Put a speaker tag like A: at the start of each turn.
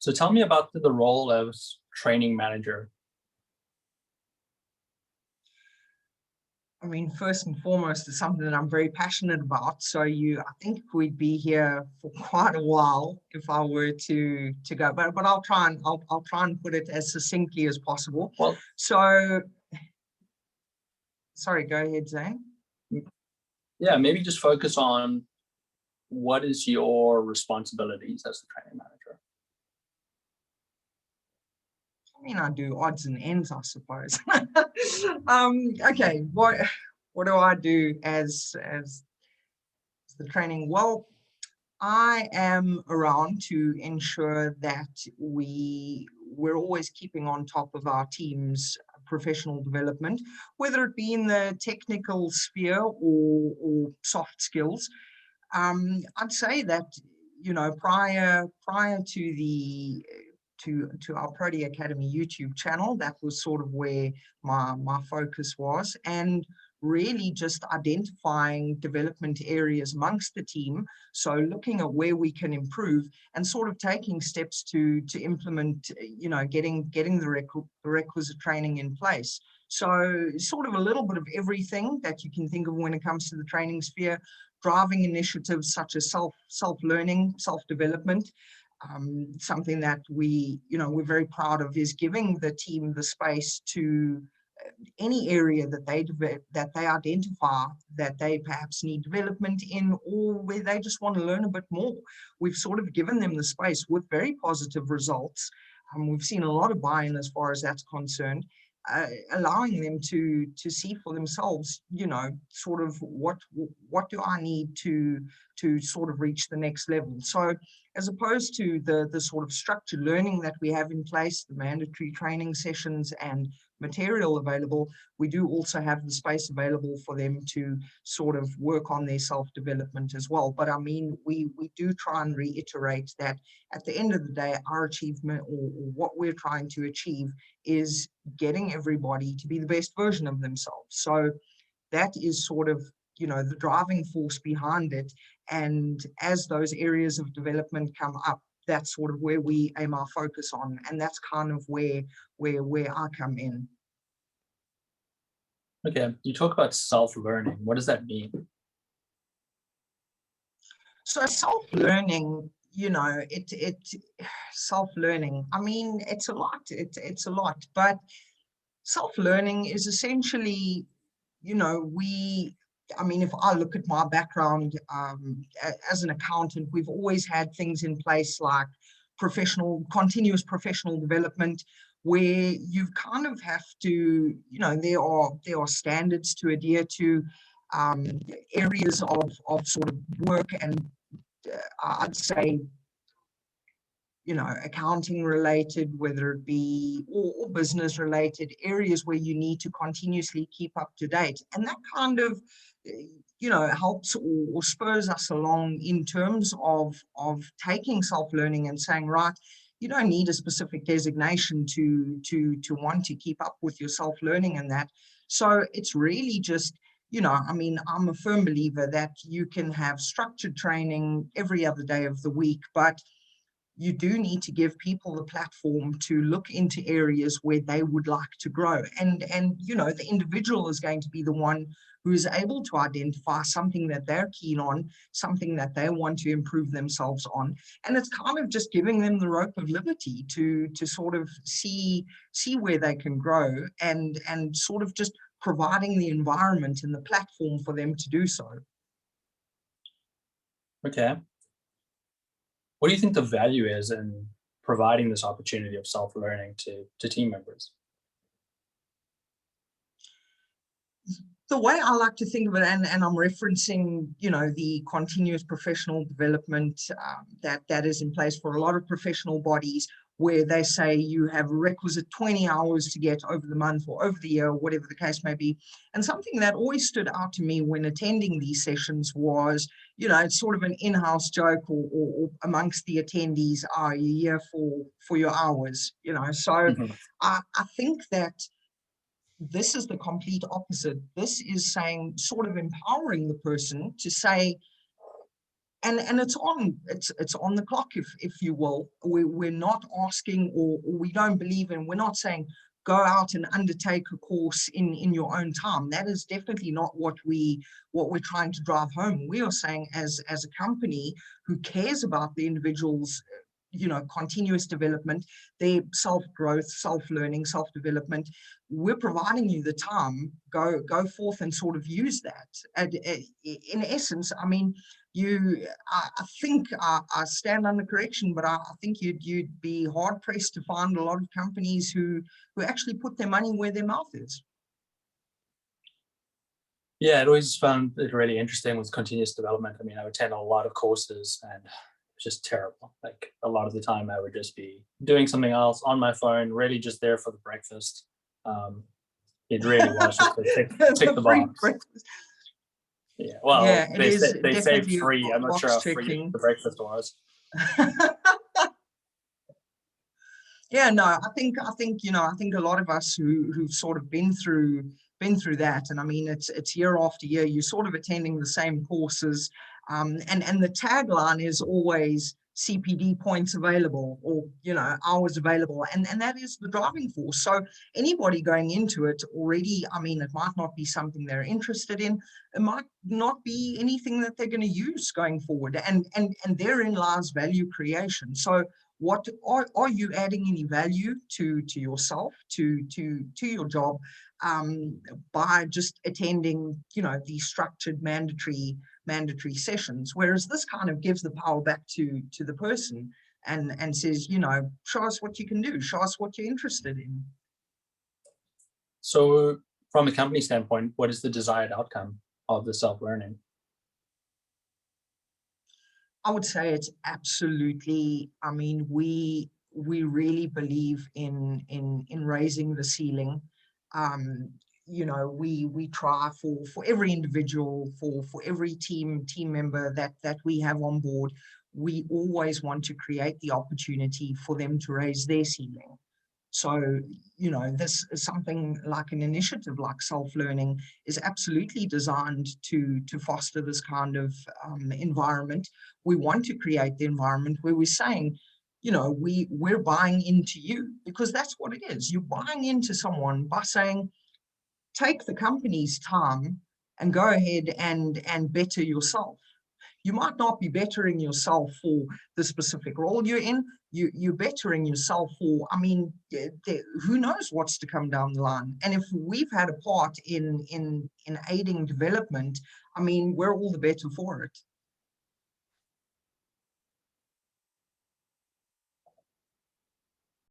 A: So tell me about the role as training manager.
B: I mean, first and foremost, it's something that I'm very passionate about. So I think we'd be here for quite a while if I were to go. But I'll try and put it as succinctly as possible.
A: Well,
B: So, sorry, go ahead, Zane.
A: yeah, maybe just focus on what is your responsibilities as the training manager.
B: I mean, I do odds and ends, I suppose. Okay, what do I do as the training? Well, I am around to ensure that we're always keeping on top of our team's professional development, whether it be in the technical sphere or soft skills. I'd say that, prior to the to our Protea Academy YouTube channel, that was sort of where my focus was, and really just identifying development areas amongst the team. So looking at where we can improve and sort of taking steps to implement, getting the requisite training in place. So sort of a little bit of everything that you can think of when it comes to the training sphere, driving initiatives such as self-learning, self-development. Something that we're very proud of is giving the team the space to any area that they identify that they perhaps need development in, or where they just want to learn a bit more. We've sort of given them the space with very positive results. We've seen a lot of buy-in as far as that's concerned, allowing them to see for themselves, sort of what do I need to sort of reach the next level. So as opposed to the sort of structured learning that we have in place, the mandatory training sessions and material available, we do also have the space available for them to sort of work on their self-development as well. But I mean, we do try and reiterate that at the end of the day, our achievement or what we're trying to achieve is getting everybody to be the best version of themselves. So that is sort of, the driving force behind it. And as those areas of development come up, that's sort of where we aim our focus on. And that's kind of where I come in.
A: Okay, you talk about self-learning. What does that mean?
B: So self-learning, self-learning, I mean, it's a lot, it's a lot, but self-learning is essentially, I mean, if I look at my background as an accountant, we've always had things in place like continuous professional development, where you kind of have to, there are standards to adhere to, areas of sort of work and I'd say, accounting related, whether it be or business related areas where you need to continuously keep up to date. And that kind of, helps or spurs us along in terms of taking self-learning and saying, right, you don't need a specific designation to want to keep up with your self-learning and that. So it's really just, I mean, I'm a firm believer that you can have structured training every other day of the week, but you do need to give people the platform to look into areas where they would like to grow. And the individual is going to be the one who is able to identify something that they're keen on, something that they want to improve themselves on. And it's kind of just giving them the rope of liberty to sort of see where they can grow and sort of just providing the environment and the platform for them to do so.
A: Okay. What do you think the value is in providing this opportunity of self-learning to team members?
B: The way I like to think of it, and I'm referencing, the continuous professional development that is in place for a lot of professional bodies, where they say you have a requisite 20 hours to get over the month or over the year, whatever the case may be. And something that always stood out to me when attending these sessions was, it's sort of an in-house joke or amongst the attendees, are you here for your hours? So I think that this is the complete opposite. This is saying, sort of empowering the person to say, and it's on the clock, if you will. We're not asking, or we don't believe in, we're not saying go out and undertake a course in your own time. That is definitely not what we're trying to drive home. We are saying, as a company who cares about the individual's continuous development, their self-growth, self-learning, self-development, we're providing you the time. Go forth and sort of use that. And in essence, I mean, I think I stand under correction, but I think you'd be hard pressed to find a lot of companies who actually put their money where their mouth is.
A: Yeah, I always found it really interesting with continuous development. I mean, I would attend a lot of courses and it's just terrible. Like a lot of the time I would just be doing something else on my phone, really just there for the breakfast. It really was just to tick the
B: Free
A: box.
B: breakfast.
A: Yeah, well,
B: Yeah, it is
A: they say
B: definitely
A: free. I'm not sure
B: box
A: how free
B: checking.
A: the breakfast was.
B: Yeah, no, I think a lot of us who've sort of been through that, and I mean it's year after year, you're sort of attending the same courses, and the tagline is always CPD points available, or hours available, and that is the driving force. So anybody going into it already, I mean, it might not be something they're interested in, it might not be anything that they're going to use going forward, and therein lies value creation. So what are you adding any value to yourself, to your job, by just attending these structured mandatory sessions? Whereas this kind of gives the power back to the person, and says, show us what you can do, show us what you're interested in.
A: So from a company standpoint, what is the desired outcome of the self-learning?
B: I would say it's absolutely, I mean, we really believe in raising the ceiling. We try for every individual, for every team member that we have on board, we always want to create the opportunity for them to raise their ceiling. So, this is something like an initiative like self-learning is absolutely designed to foster this kind of environment. We want to create the environment where we're saying, we're buying into you, because that's what it is. You're buying into someone by saying, take the company's time and go ahead and better yourself. You might not be bettering yourself for the specific role you're in. You're bettering yourself for, I mean, who knows what's to come down the line. And if we've had a part in aiding development, I mean, we're all the better for it.